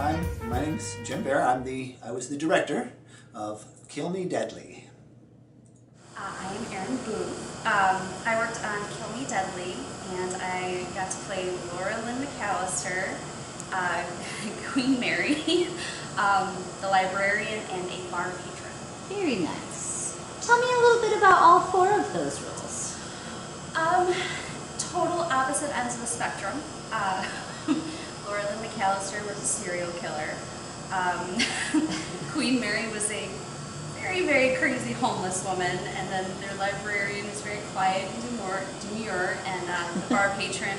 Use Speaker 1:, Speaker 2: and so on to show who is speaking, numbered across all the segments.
Speaker 1: My name's Jim Bear. I was the director of Kill Me Deadly.
Speaker 2: I am Erin Booth. I worked on Kill Me Deadly, and I got to play Laura Lynn McAllister, Queen Mary, the librarian, and a bar patron.
Speaker 3: Very nice. Tell me a little bit about all four of those roles.
Speaker 2: Total opposite ends of the spectrum. Laura Lynn McAllister was a serial killer. Queen Mary was a very, very crazy homeless woman, and then their librarian was very quiet and demure, and the bar patron,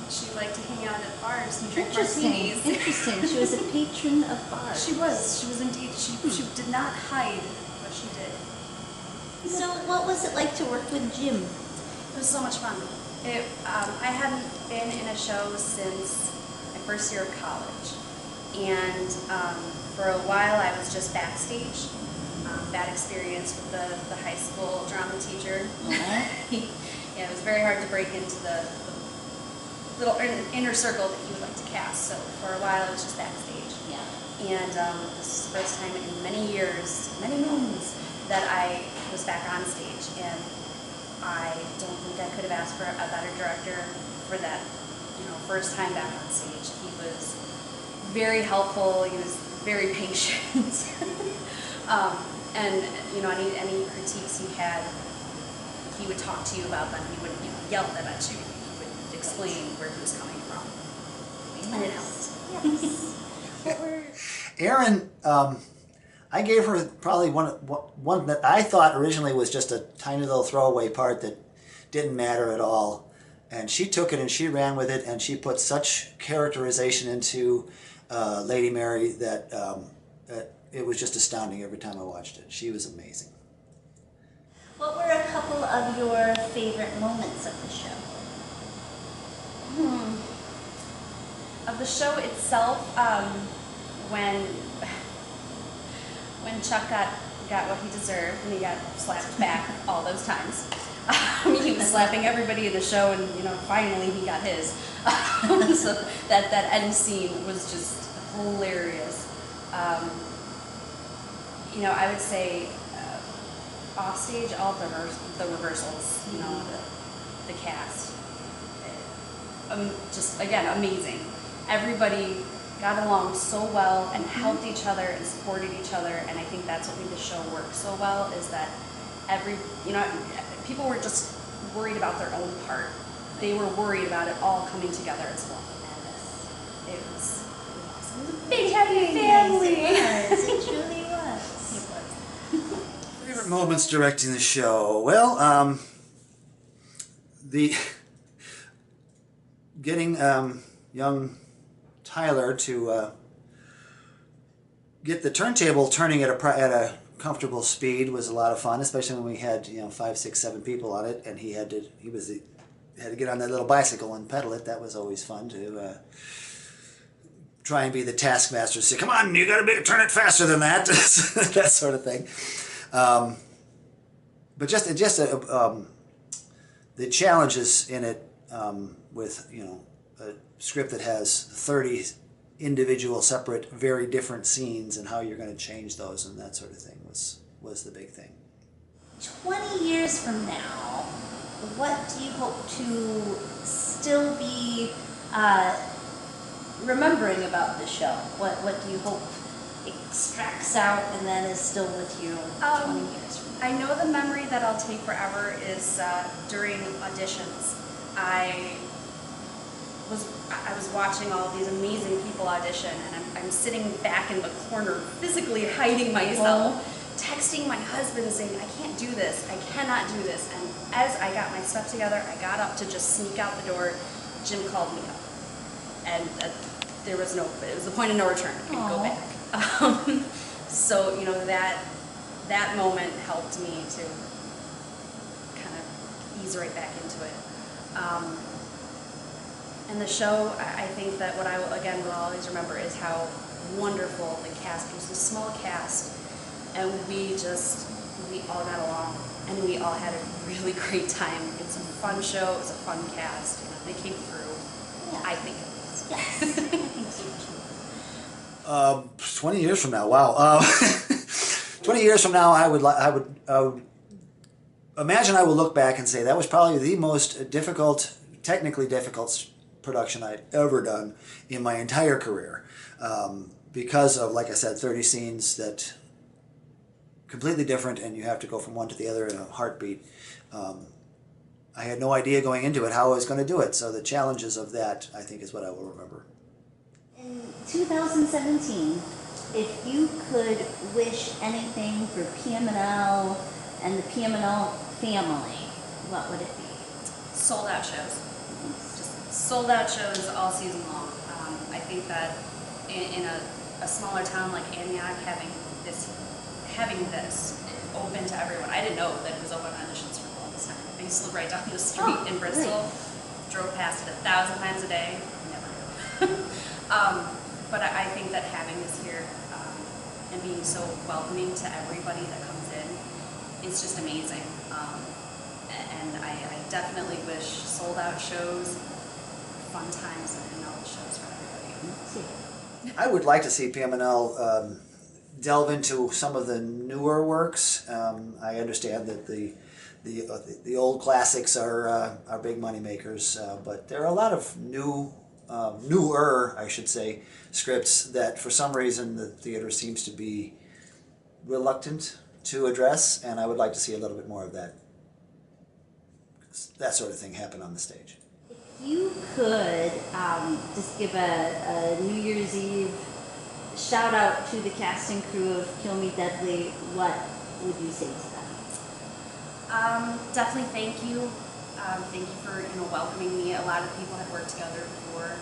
Speaker 2: she liked to hang out at bars and drink martinis.
Speaker 3: Interesting. She was a patron of bars.
Speaker 2: She was indeed. She did not hide what she did.
Speaker 3: So what was it like to work with Jim?
Speaker 2: It was so much fun. I hadn't been in a show since my first year of college, and for a while I was just backstage. Bad experience with the high school drama teacher. Yeah, it was very hard to break into the little inner circle that he would like to cast. So for a while I was just backstage.
Speaker 3: Yeah.
Speaker 2: And this is the first time in many years, many moons, that I was back on stage, and I don't think I could have asked for a better director for that, first time back on stage. He was very helpful. He was very patient, and any critiques you had, he would talk to you about them. He wouldn't yell them at you. He would explain where he was coming from, and it helped.
Speaker 3: Yes.
Speaker 1: Erin, I gave her probably one that I thought originally was just a tiny little throwaway part that didn't matter at all. And she took it and she ran with it, and she put such characterization into Lady Mary that it was just astounding every time I watched it. She was amazing.
Speaker 3: What were a couple of your favorite moments of the show?
Speaker 2: Of the show itself, when Chuck got what he deserved, and he got slapped back all those times. He was slapping everybody in the show, and finally he got his. So that end scene was just hilarious. I would say off stage, all the rehearsals, the cast, just again amazing. Everybody got along so well and helped each other and supported each other, and I think that's what made the show work so well, is that people were just worried about their own part. They were worried about it all coming together as one. It was a big happy family.
Speaker 3: It truly was.
Speaker 1: Favorite moments directing the show? Well, getting young Tyler to get the turntable turning at a comfortable speed was a lot of fun, especially when we had 5, 6, 7 people on it, and he had to get on that little bicycle and pedal it. That was always fun to try and be the taskmaster. Say, come on, you got to turn it faster than that, that sort of thing. But just the challenges in it with a script that has 30 individual, separate, very different scenes, and how you're going to change those and that sort of thing was the big thing.
Speaker 3: 20 years from now, what do you hope to still be remembering about the show? What do you hope extracts out and then is still with you 20 years from now?
Speaker 2: I know the memory that I'll take forever is during auditions. I was watching all these amazing people audition, and I'm sitting back in the corner, physically hiding myself, texting my husband saying, I can't do this, I cannot do this. And as I got my stuff together, I got up to just sneak out the door. Jim called me up, and it was the point of no return. I couldn't go back. So that moment helped me to kind of ease right back into it. And the show, I think that what I will always remember is how wonderful the cast was. A small cast, and we all got along, and we all had a really great time. It's a fun show. It was a fun cast. They came through.
Speaker 3: Yeah.
Speaker 2: I think at least.
Speaker 3: Yes, I think so too.
Speaker 1: 20 years from now, wow. 20 years from now, I would imagine I will look back and say that was probably the most difficult, technically difficult production I'd ever done in my entire career. Because of, like I said, 30 scenes that completely different, and you have to go from one to the other in a heartbeat. I had no idea going into it how I was going to do it, so the challenges of that, I think, is what I will remember.
Speaker 3: In 2017, if you could wish anything for PM&L and the PM&L family, what would it be?
Speaker 2: Sold out shows. Just sold out shows all season long. I think that in a smaller town like Antioch, having this open to everyone. I didn't know that it was open auditions for the longest time. I used to live right down the street in Bristol. Great. Drove past it 1,000 times a day. Never knew. But I think that having this here and being so welcoming to everybody that comes in is just amazing. And I definitely wish sold out shows, fun times, and all the shows for everybody.
Speaker 1: I would like to see PM&L delve into some of the newer works. I understand that the old classics are big money makers, but there are a lot of newer, I should say, scripts that for some reason the theater seems to be reluctant to address, and I would like to see a little bit more of that sort of thing happen on the stage.
Speaker 3: If you could just give a New Year's Eve shout out to the cast and crew of Kill Me Deadly, what would you say to them?
Speaker 2: Definitely thank you. Thank you for welcoming me. A lot of people have worked together before.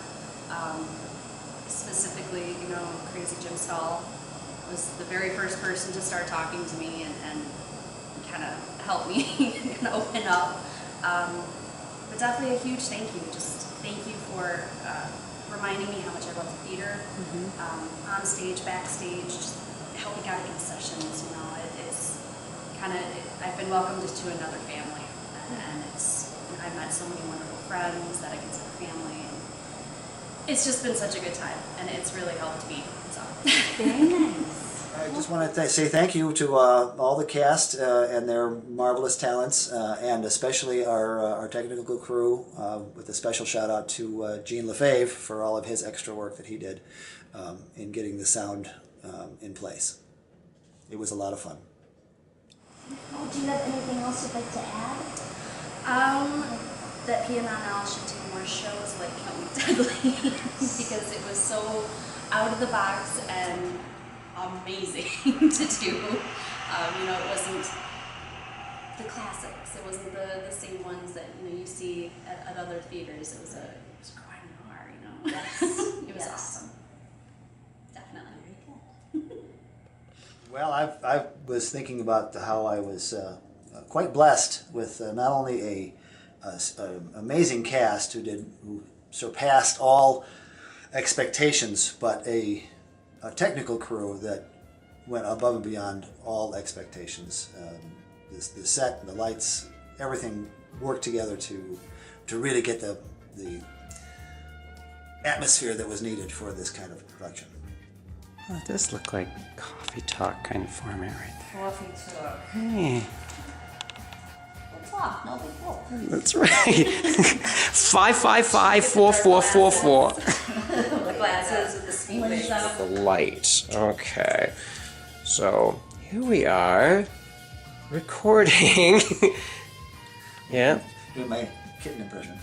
Speaker 2: Specifically, Crazy Jim Stahl was the very first person to start talking to me and kind of help me kind of open up. But definitely a huge thank you. Just thank you for reminding me how much I love the theater. On stage, backstage, just helping out in concessions. It's kind of, I've been welcomed to another family, and I've met so many wonderful friends that I consider family. And it's just been such a good time, and it's really helped me. So.
Speaker 3: Very nice.
Speaker 1: I just want to say thank you to all the cast and their marvelous talents, and especially our technical crew, with a special shout out to Gene Lefebvre for all of his extra work that he did in getting the sound in place. It was a lot of fun.
Speaker 3: Oh, do you have anything else you'd like to add?
Speaker 2: That PM&L should do more shows like Kill Me Deadly because it was so out of the box and amazing to do. It wasn't the classics. It wasn't the same ones that you see at other theaters. It was crime noir.
Speaker 3: Yes.
Speaker 2: It was awesome. Definitely.
Speaker 3: Very good.
Speaker 1: Well, I was thinking about how I was quite blessed with not only an amazing cast who surpassed all expectations, but a technical crew that went above and beyond all expectations. The set, the lights, everything worked together to really get the atmosphere that was needed for this kind of production.
Speaker 4: Well, it does look like coffee talk kind of format right there.
Speaker 3: Coffee talk.
Speaker 4: Hey,
Speaker 3: We'll talk, no big deal.
Speaker 4: that's right. 555-4444.
Speaker 2: The glasses with the speedways.
Speaker 4: The light. Okay. So here we are, recording. Yeah.
Speaker 1: Doing my kitten impression.